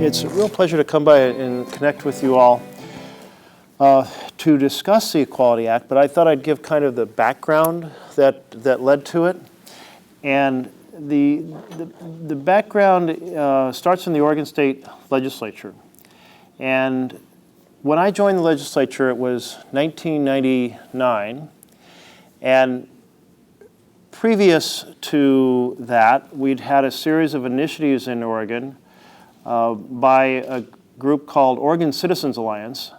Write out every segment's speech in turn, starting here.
It's a real pleasure to come by and connect with you all to discuss the Equality Act, but I thought I'd give kind of the background that led to it. And the background starts in the Oregon State Legislature. And when I joined the legislature, it was 1999, and previous to that, we'd had a series of initiatives in Oregon by a group called Oregon Citizens Alliance.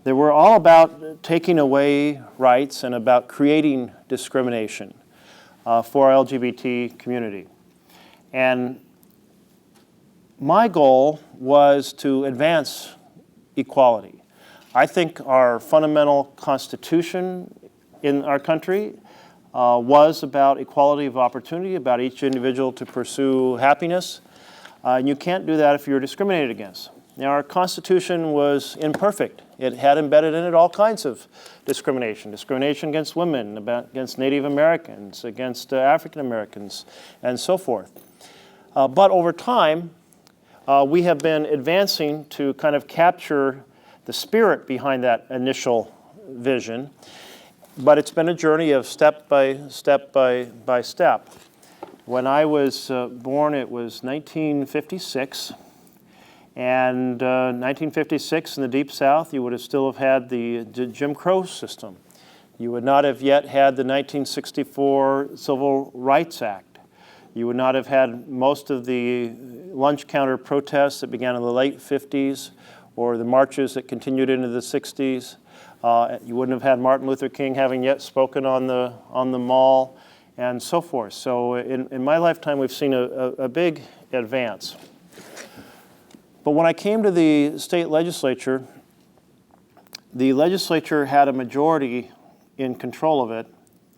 They were all about taking away rights and about creating discrimination for our LGBT community. And my goal was to advance equality. I think our fundamental constitution in our country was about equality of opportunity, about each individual to pursue happiness. And you can't do that if you're discriminated against. Now, our Constitution was imperfect. It had embedded in it all kinds of discrimination. Discrimination against women, against Native Americans, against African Americans, and so forth. But over time, we have been advancing to kind of capture the spirit behind that initial vision. But it's been a journey of step by step. When I was born, it was 1956. And 1956 in the Deep South, you would have still have had the Jim Crow system. You would not have yet had the 1964 Civil Rights Act. You would not have had most of the lunch counter protests that began in the late 50s or the marches that continued into the 60s. You wouldn't have had Martin Luther King having yet spoken on the mall and so forth. So in my lifetime, we've seen a big advance. But when I came to the state legislature, the legislature had a majority in control of it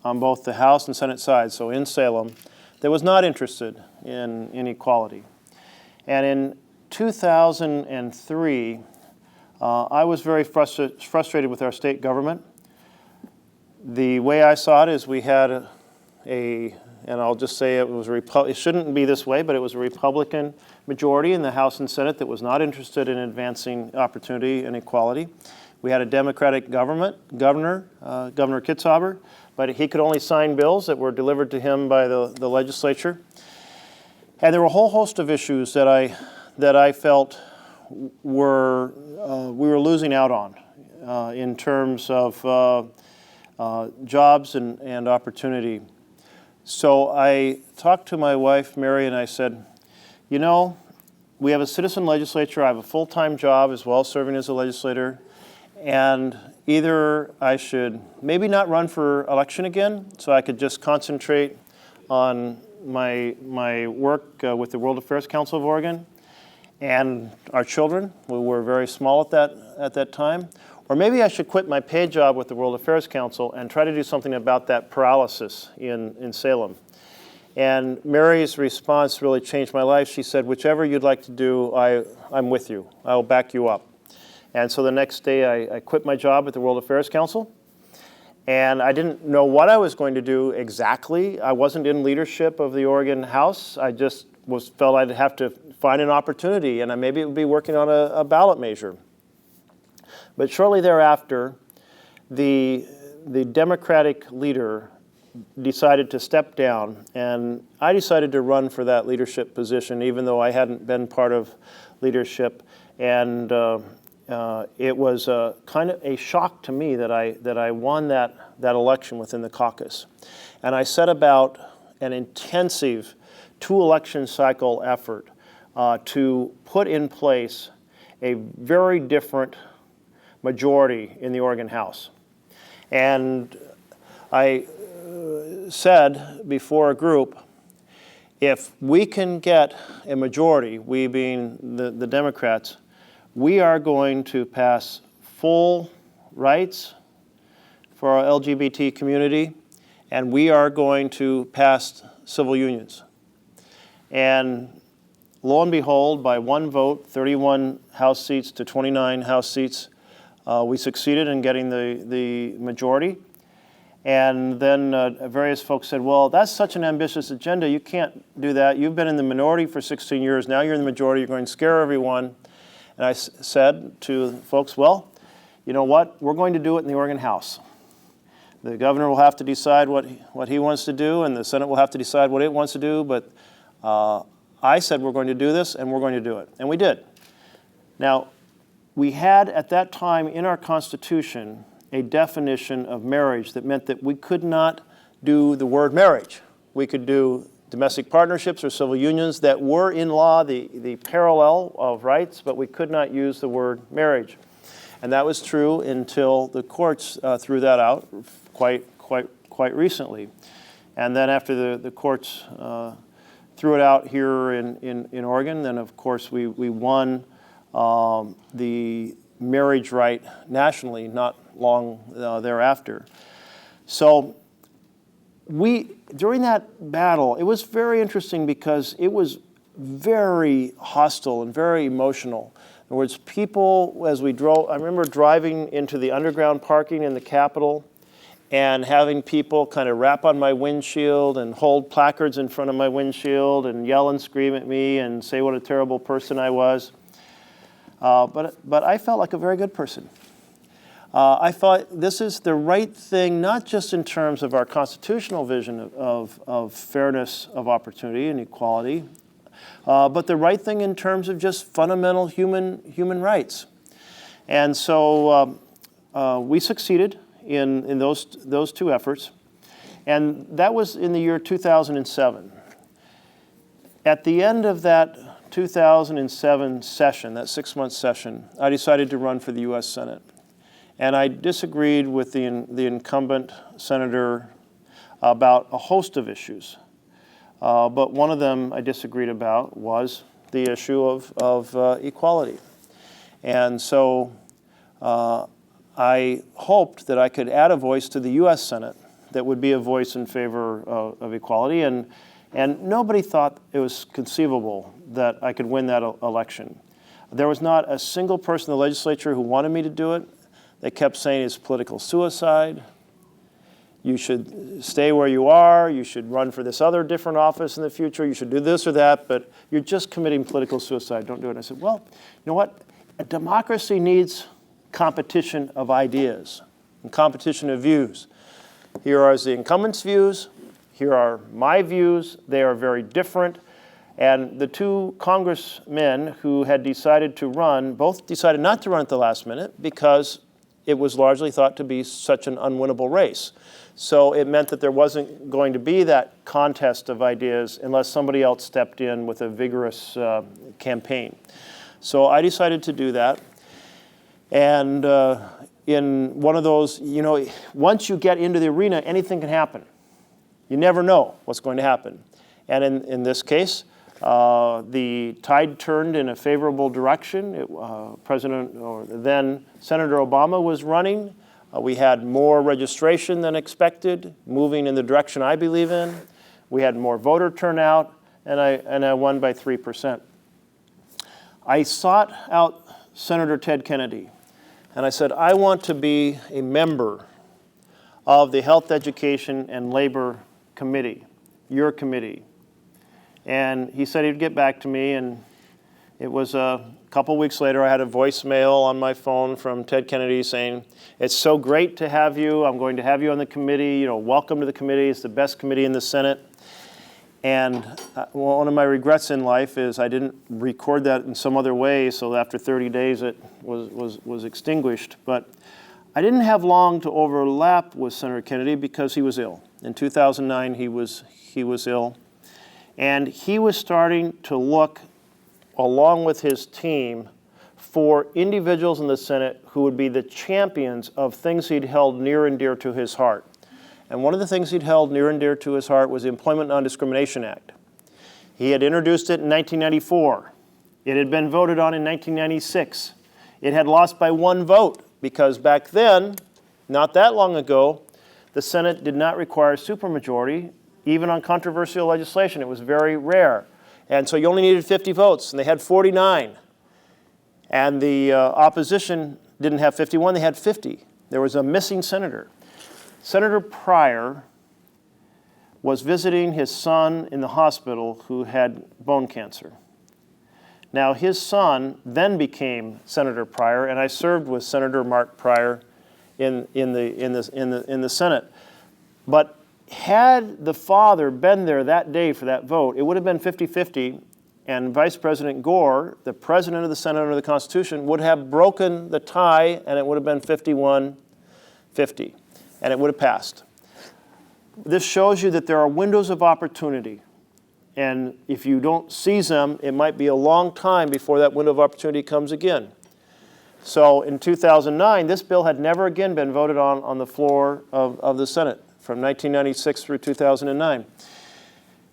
on both the House and Senate sides, so in Salem, that was not interested in equality. And in 2003, I was very frustrated with our state government. The way I saw it is we had and I'll just say it shouldn't be this way, but it was a Republican majority in the House and Senate that was not interested in advancing opportunity and equality. We had a Democratic governor, Governor Kitzhaber, but he could only sign bills that were delivered to him by the legislature. And there were a whole host of issues that I felt we were losing out on in terms of jobs and opportunity. So I talked to my wife, Mary, and I said, you know, we have a citizen legislature. I have a full-time job as well, serving as a legislator. And either I should maybe not run for election again, so I could just concentrate on my work with the World Affairs Council of Oregon and our children, who were very small at that time. Or maybe I should quit my paid job with the World Affairs Council and try to do something about that paralysis in Salem. And Mary's response really changed my life. She said, whichever you'd like to do, I'm with you. I'll back you up. And so the next day I quit my job at the World Affairs Council. And I didn't know what I was going to do exactly. I wasn't in leadership of the Oregon House. I just felt I'd have to find an opportunity, and maybe it would be working on a ballot measure. But shortly thereafter, the Democratic leader decided to step down, and I decided to run for that leadership position, even though I hadn't been part of leadership. And it was kind of a shock to me that I won that election within the caucus. And I set about an intensive two-election cycle effort to put in place a very different majority in the Oregon House. And I said before a group, if we can get a majority, we being the Democrats, we are going to pass full rights for our LGBT community, and we are going to pass civil unions. And lo and behold, by one vote, 31 House seats to 29 House seats, we succeeded in getting the majority. And then various folks said, well, that's such an ambitious agenda, you can't do that. You've been in the minority for 16 years, now you're in the majority, you're going to scare everyone. And I said to folks, well, you know what, we're going to do it in the Oregon House. The governor will have to decide what he wants to do, and the Senate will have to decide what it wants to do, but I said we're going to do this, and we're going to do it. And we did. Now, we had at that time in our Constitution a definition of marriage that meant that we could not do the word marriage. We could do domestic partnerships or civil unions that were in law the parallel of rights, but we could not use the word marriage. And that was true until the courts threw that out quite recently. And then after the courts threw it out here in Oregon, then of course we won the marriage right nationally not long thereafter. So during that battle, it was very interesting because it was very hostile and very emotional. In other words, people, as we drove, I remember driving into the underground parking in the Capitol and having people kind of rap on my windshield and hold placards in front of my windshield and yell and scream at me and say what a terrible person I was. But I felt like a very good person. I thought this is the right thing, not just in terms of our constitutional vision of fairness of opportunity and equality, but the right thing in terms of just fundamental human rights. And so we succeeded in those two efforts, and that was in the year 2007. At the end of that 2007 session, that 6-month session, I decided to run for the U.S. Senate. And I disagreed with the incumbent senator about a host of issues. But one of them I disagreed about was the issue of equality. And so I hoped that I could add a voice to the U.S. Senate that would be a voice in favor of equality. And nobody thought it was conceivable that I could win that election. There was not a single person in the legislature who wanted me to do it. They kept saying it's political suicide. You should stay where you are. You should run for this other different office in the future. You should do this or that, but you're just committing political suicide. Don't do it. And I said, well, you know what? A democracy needs competition of ideas and competition of views. Here are the incumbents' views. Here are my views. They are very different. And the two congressmen who had decided to run both decided not to run at the last minute because it was largely thought to be such an unwinnable race. So it meant that there wasn't going to be that contest of ideas unless somebody else stepped in with a vigorous campaign. So I decided to do that. And in one of those, you know, once you get into the arena, anything can happen. You never know what's going to happen. And in this case, the tide turned in a favorable direction. Then Senator Obama was running. We had more registration than expected, moving in the direction I believe in. We had more voter turnout, and I won by 3%. I sought out Senator Ted Kennedy, and I said, I want to be a member of the Health, Education, and Labor Committee, your committee. And he said he'd get back to me, and it was a couple weeks later I had a voicemail on my phone from Ted Kennedy saying, it's so great to have you. I'm going to have you on the committee. You know, welcome to the committee. It's the best committee in the Senate. And one of my regrets in life is I didn't record that in some other way, so after 30 days it was extinguished. But I didn't have long to overlap with Senator Kennedy because he was ill. In 2009 he was ill. And he was starting to look, along with his team, for individuals in the Senate who would be the champions of things he'd held near and dear to his heart. And one of the things he'd held near and dear to his heart was the Employment Non-Discrimination Act. He had introduced it in 1994. It had been voted on in 1996. It had lost by 1 vote because back then, not that long ago, the Senate did not require a supermajority. Even on controversial legislation, it was very rare. And so you only needed 50 votes, and they had 49. And the opposition didn't have 51, they had 50. There was a missing senator. Senator Pryor was visiting his son in the hospital who had bone cancer. Now, his son then became Senator Pryor, and I served with Senator Mark Pryor in the Senate. But had the father been there that day for that vote, it would have been 50-50, and Vice President Gore, the President of the Senate under the Constitution, would have broken the tie, and it would have been 51-50, and it would have passed. This shows you that there are windows of opportunity, and if you don't seize them, it might be a long time before that window of opportunity comes again. So in 2009, this bill had never again been voted on the floor of the Senate from 1996 through 2009.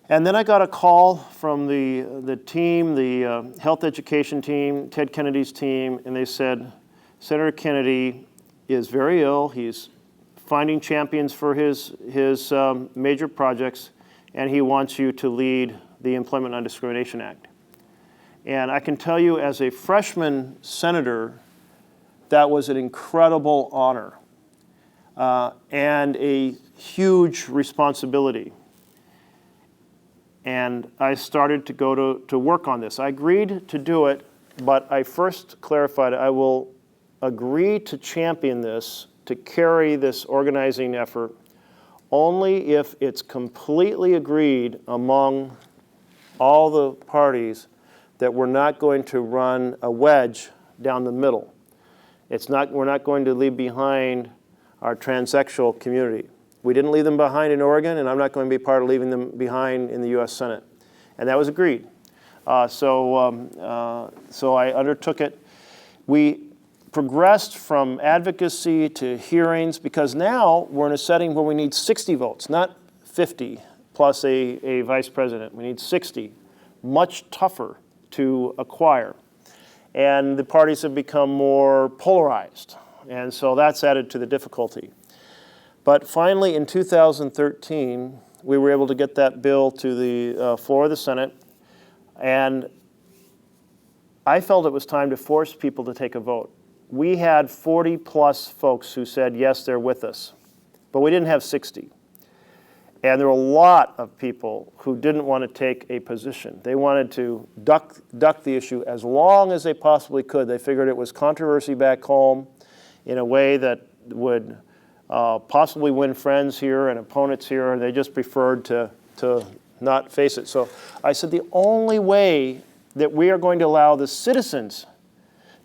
And then I got a call from the team, the health education team, Ted Kennedy's team, and they said, Senator Kennedy is very ill. He's finding champions for his major projects, and he wants you to lead the Employment Non-Discrimination Act. And I can tell you, as a freshman senator, that was an incredible honor and a huge responsibility. And I started to go to work on this. I agreed to do it, but I first clarified I will agree to champion this, to carry this organizing effort, only if it's completely agreed among all the parties that we're not going to run a wedge down the middle. We're not going to leave behind our transsexual community. We didn't leave them behind in Oregon, and I'm not going to be part of leaving them behind in the U.S. Senate. And that was agreed. So I undertook it. We progressed from advocacy to hearings, because now we're in a setting where we need 60 votes, not 50 plus a vice president. We need 60, much tougher to acquire. And the parties have become more polarized, and so that's added to the difficulty. But finally, in 2013, we were able to get that bill to the floor of the Senate, and I felt it was time to force people to take a vote. We had 40-plus folks who said, yes, they're with us, but we didn't have 60. And there were a lot of people who didn't want to take a position. They wanted to duck the issue as long as they possibly could. They figured it was controversy back home in a way that would possibly win friends here and opponents here, and they just preferred to not face it. So I said the only way that we are going to allow the citizens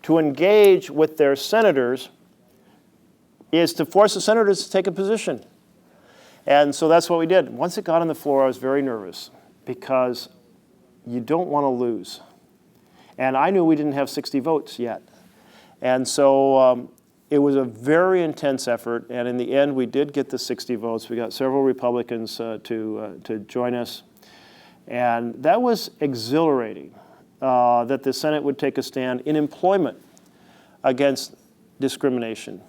to engage with their senators is to force the senators to take a position. And so that's what we did. Once it got on the floor, I was very nervous, because you don't want to lose. And I knew we didn't have 60 votes yet. And so it was a very intense effort, and in the end, we did get the 60 votes. We got several Republicans to join us. And that was exhilarating, that the Senate would take a stand in employment against discrimination.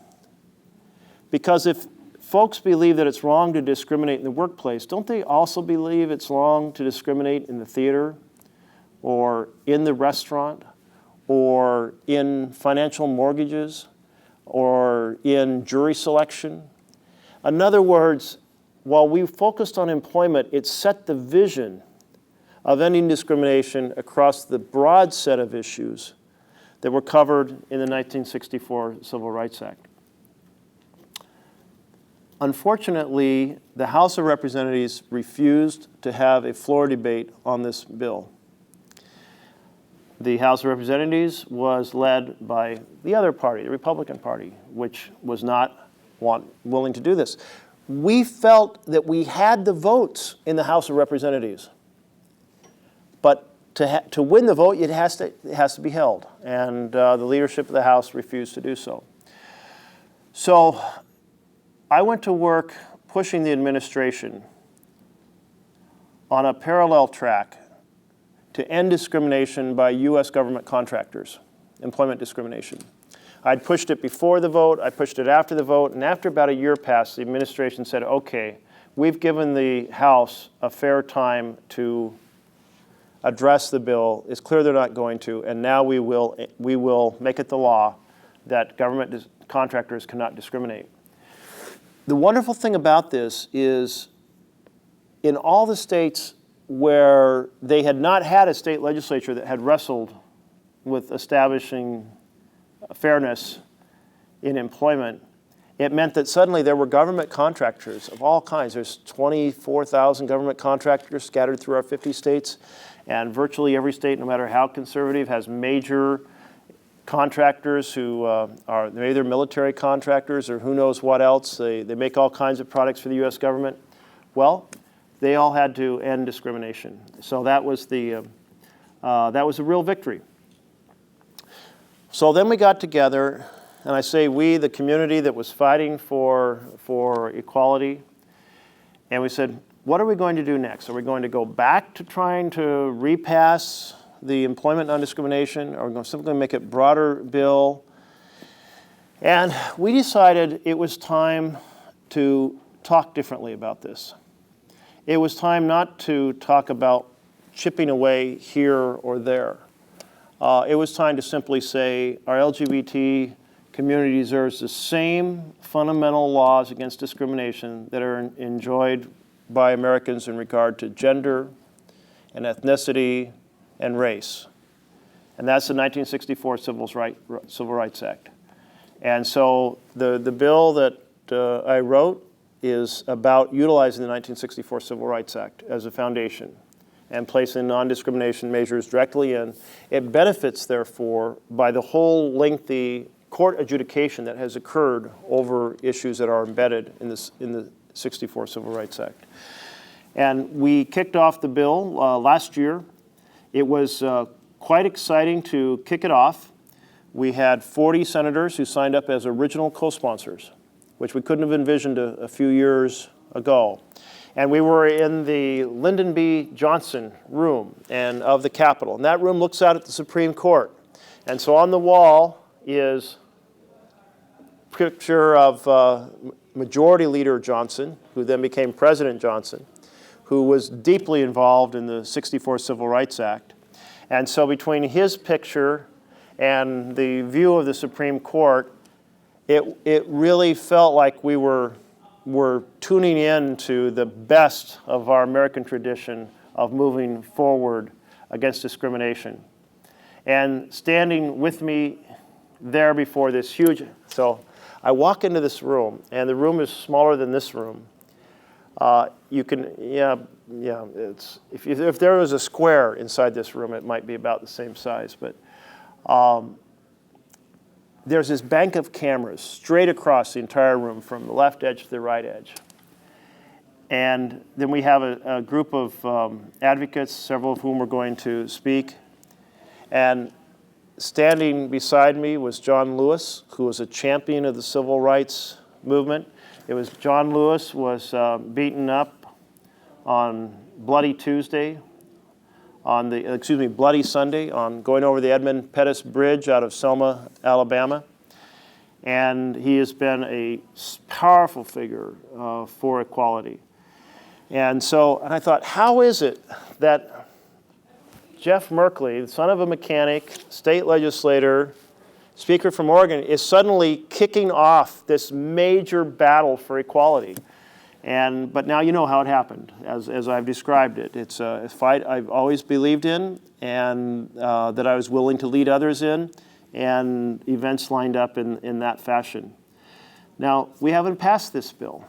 Because if folks believe that it's wrong to discriminate in the workplace, don't they also believe it's wrong to discriminate in the theater, or in the restaurant, or in financial mortgages, or in jury selection? In other words, while we focused on employment, it set the vision of ending discrimination across the broad set of issues that were covered in the 1964 Civil Rights Act. Unfortunately, the House of Representatives refused to have a floor debate on this bill. The House of Representatives was led by the other party, the Republican Party, which was not willing to do this. We felt that we had the votes in the House of Representatives, but to win the vote, it has to be held, and the leadership of the House refused to do so. So I went to work pushing the administration on a parallel track to end discrimination by U.S. government contractors, employment discrimination. I'd pushed it before the vote, I pushed it after the vote, and after about a year passed, the administration said, okay, we've given the House a fair time to address the bill. It's clear they're not going to, and now we will make it the law that government contractors cannot discriminate. The wonderful thing about this is in all the states where they had not had a state legislature that had wrestled with establishing fairness in employment, it meant that suddenly there were government contractors of all kinds. There's 24,000 government contractors scattered through our 50 states, and virtually every state, no matter how conservative, has major contractors who are either military contractors or who knows what else. They make all kinds of products for the U.S. government. Well, they all had to end discrimination. So that was a real victory. So then we got together, and I say we, the community that was fighting for equality, and we said, what are we going to do next? Are we going to go back to trying to repass the employment non-discrimination, or are we going to simply make it broader bill? And we decided it was time to talk differently about this. It was time not to talk about chipping away here or there. It was time to simply say our LGBT community deserves the same fundamental laws against discrimination that are enjoyed by Americans in regard to gender and ethnicity and race. And that's the 1964 Civil Rights Act. And so the bill that I wrote is about utilizing the 1964 Civil Rights Act as a foundation and placing non-discrimination measures directly in. It benefits, therefore, by the whole lengthy court adjudication that has occurred over issues that are embedded in the 64 Civil Rights Act. And we kicked off the bill last year. It was quite exciting to kick it off. We had 40 senators who signed up as original co-sponsors, which we couldn't have envisioned a few years ago. And we were in the Lyndon B. Johnson room of the Capitol. And that room looks out at the Supreme Court. And so on the wall is a picture of Majority Leader Johnson, who then became President Johnson, who was deeply involved in the 64 Civil Rights Act. And so between his picture and the view of the Supreme Court, it really felt like we were tuning in to the best of our American tradition of moving forward against discrimination. And standing with me there before this huge, so I walk into this room, and the room is smaller than this room. You can, it's, if there was a square inside this room, it might be about the same size, but there's this bank of cameras straight across the entire room from the left edge to the right edge. And then we have a group of advocates, several of whom are going to speak. And standing beside me was John Lewis, who was a champion of the civil rights movement. It was John Lewis was beaten up on Bloody Tuesday, Bloody Sunday, on going over the Edmund Pettus Bridge out of Selma, Alabama. And he has been a powerful figure for equality. And I thought, how is it that Jeff Merkley, the son of a mechanic, state legislator, speaker from Oregon, is suddenly kicking off this major battle for equality? But now you know how it happened, as I've described it. It's a fight I've always believed in, and that I was willing to lead others in, and events lined up in that fashion. Now, we haven't passed this bill.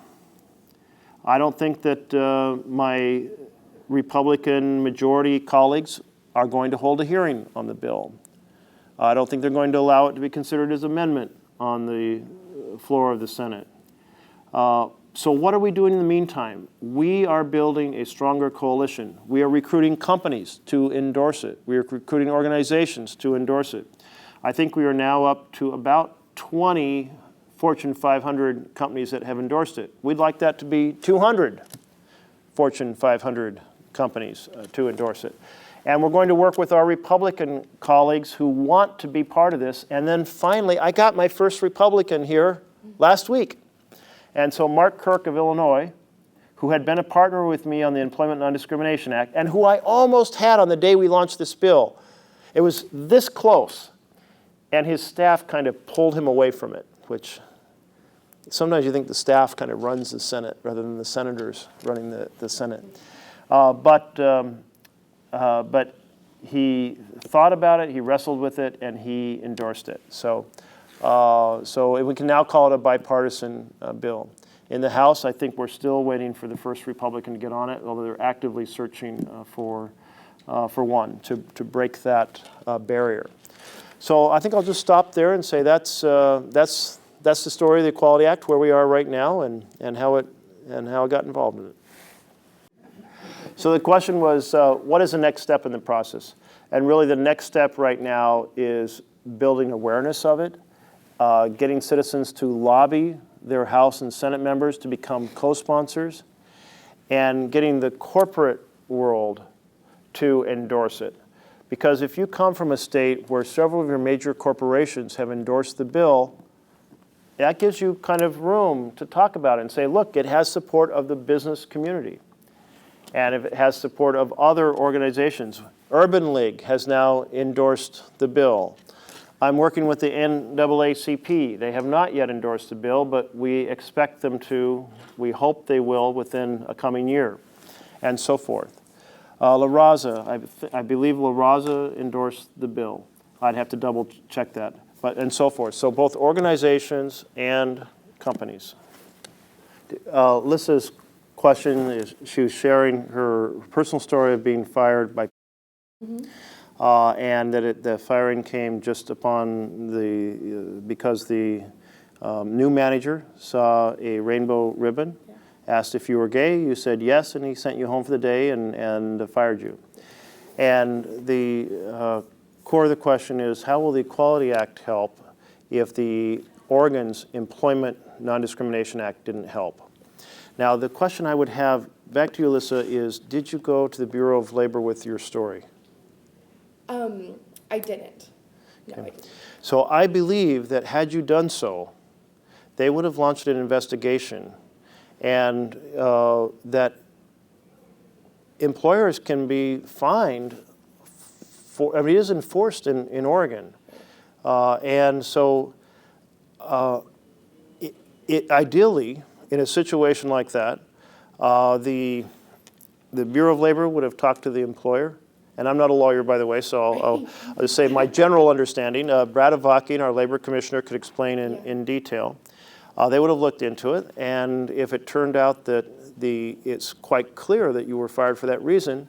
I don't think that my Republican majority colleagues are going to hold a hearing on the bill. I don't think they're going to allow it to be considered as amendment on the floor of the Senate. So what are we doing in the meantime? We are building a stronger coalition. We are recruiting companies to endorse it. We are recruiting organizations to endorse it. I think we are now up to about 20 Fortune 500 companies that have endorsed it. We'd like that to be 200 Fortune 500 companies to endorse it. And we're going to work with our Republican colleagues who want to be part of this. And then finally, I got my first Republican here last week. And so Mark Kirk of Illinois, who had been a partner with me on the Employment Non-Discrimination Act, and who I almost had on the day we launched this bill, it was this close, and his staff kind of pulled him away from it, which sometimes you think the staff kind of runs the Senate rather than the senators running the Senate. But he thought about it, he wrestled with it, and he endorsed it. So we can now call it a bipartisan bill. In the House, I think we're still waiting for the first Republican to get on it, although they're actively searching for one to break that barrier. So I think I'll just stop there and say that's the story of the Equality Act, where we are right now, and how it got involved in it. So the question was, what is the next step in the process? And really, the next step right now is building awareness of it, getting citizens to lobby their House and Senate members to become co-sponsors, and getting the corporate world to endorse it. Because if you come from a state where several of your major corporations have endorsed the bill, that gives you kind of room to talk about it and say, look, it has support of the business community. And if it has support of other organizations. Urban League has now endorsed the bill. I'm working with the NAACP. They have not yet endorsed the bill, but we expect them to. We hope they will within a coming year, and so forth. La Raza, I believe La Raza endorsed the bill. I'd have to double check that, and so forth. So both organizations and companies. Lissa's question is, she was sharing her personal story of being fired by and that the firing came just upon because the new manager saw a rainbow ribbon, asked if you were gay, you said yes, and he sent you home for the day and fired you. And the core of the question is, how will the Equality Act help if the Oregon's Employment Non-Discrimination Act didn't help? Now, the question I would have back to you, Alyssa, is did you go to the Bureau of Labor with your story? I didn't. No, Okay. I didn't. So I believe that had you done so, they would have launched an investigation, and that employers can be fined for, I mean, it is enforced in Oregon. And so ideally, in a situation like that, the Bureau of Labor would have talked to the employer. And I'm not a lawyer, by the way, so I'll just say my general understanding. Brad Avakian, our labor commissioner, could explain in detail. They would have looked into it, and if it turned out that it's quite clear that you were fired for that reason,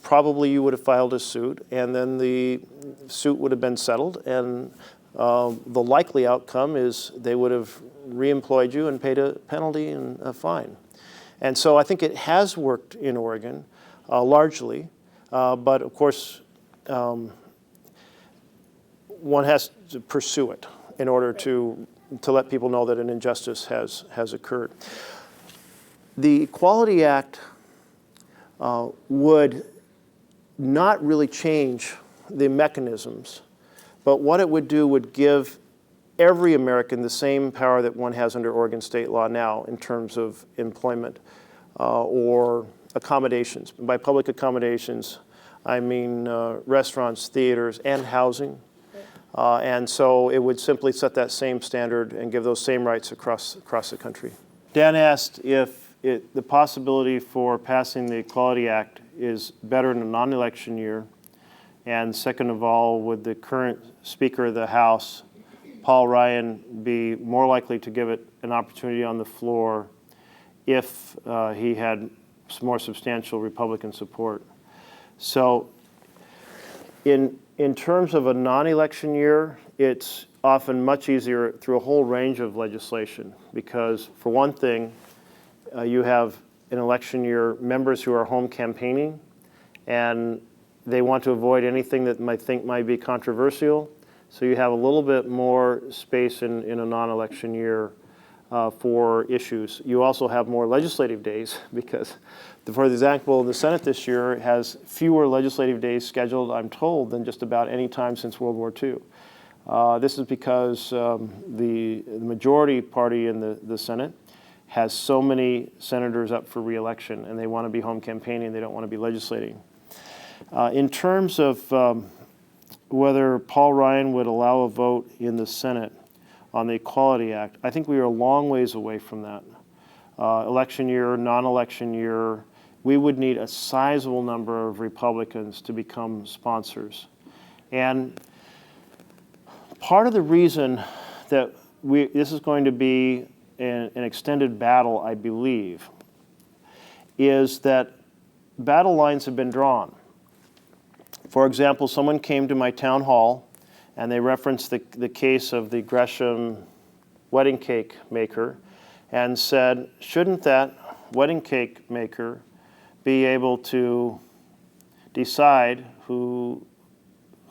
probably you would have filed a suit, and then the suit would have been settled, and the likely outcome is they would have reemployed you and paid a penalty and a fine. And so I think it has worked in Oregon. Largely, but of course, one has to pursue it in order to let people know that an injustice has occurred. The Equality Act would not really change the mechanisms, but what it would do would give every American the same power that one has under Oregon state law now in terms of employment or accommodations. By public accommodations, I mean restaurants, theaters, and housing. And so it would simply set that same standard and give those same rights across the country. Dan asked if the possibility for passing the Equality Act is better in a non-election year, and second of all, would the current Speaker of the House, Paul Ryan, be more likely to give it an opportunity on the floor if he had more substantial Republican support? So in terms of a non-election year, it's often much easier through a whole range of legislation because, for one thing, you have an election year members who are home campaigning, and they want to avoid anything that might be controversial. So you have a little bit more space in a non-election year for issues. You also have more legislative days because, for example, the Senate this year has fewer legislative days scheduled, I'm told, than just about any time since World War II. This is because the majority party in the Senate has so many senators up for re-election, and they want to be home campaigning, they don't want to be legislating. In terms of whether Paul Ryan would allow a vote in the Senate, on the Equality Act. I think we are a long ways away from that. Election year, non-election year, we would need a sizable number of Republicans to become sponsors. And part of the reason that this is going to be an extended battle, I believe, is that battle lines have been drawn. For example, someone came to my town hall and they referenced the case of the Gresham wedding cake maker and said, shouldn't that wedding cake maker be able to decide who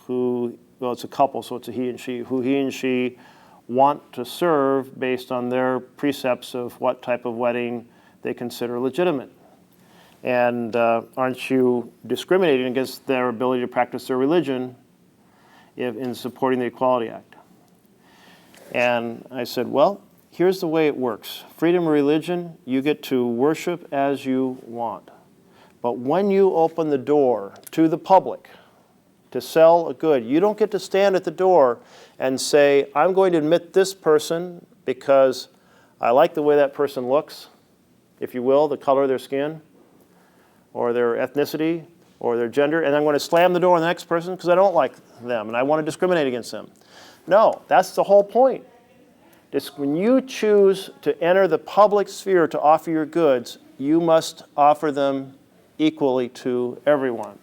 well, it's a couple, so it's a he and she, who he and she want to serve based on their precepts of what type of wedding they consider legitimate. And aren't you discriminating against their ability to practice their religion in supporting the Equality Act? And I said, well, here's the way it works. Freedom of religion, you get to worship as you want. But when you open the door to the public to sell a good, you don't get to stand at the door and say, I'm going to admit this person because I like the way that person looks, if you will, the color of their skin, or their ethnicity, or their gender, and I'm going to slam the door on the next person because I don't like them and I want to discriminate against them. No, that's the whole point. When you choose to enter the public sphere to offer your goods, you must offer them equally to everyone.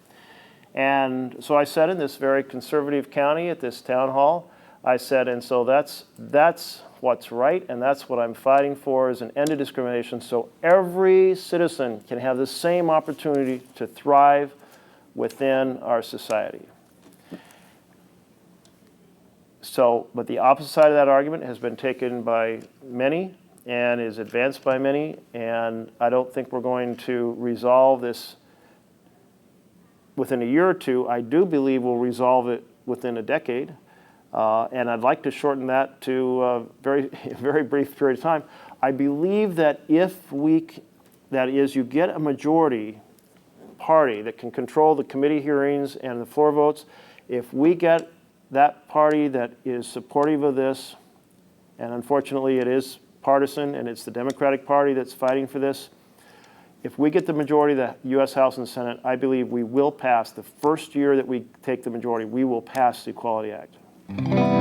And so I said in this very conservative county at this town hall, I said, and so that's what's right, and that's what I'm fighting for, is an end to discrimination so every citizen can have the same opportunity to thrive within our society. So, but the opposite side of that argument has been taken by many and is advanced by many, and I don't think we're going to resolve this within a year or two. I do believe we'll resolve it within a decade, and I'd like to shorten that to a very brief period of time. I believe that that is, you get a majority party that can control the committee hearings and the floor votes. If we get that party that is supportive of this, and unfortunately it is partisan and it's the Democratic Party that's fighting for this, if we get the majority of the U.S. House and Senate, I believe we will pass, the first year that we take the majority, we will pass the Equality Act.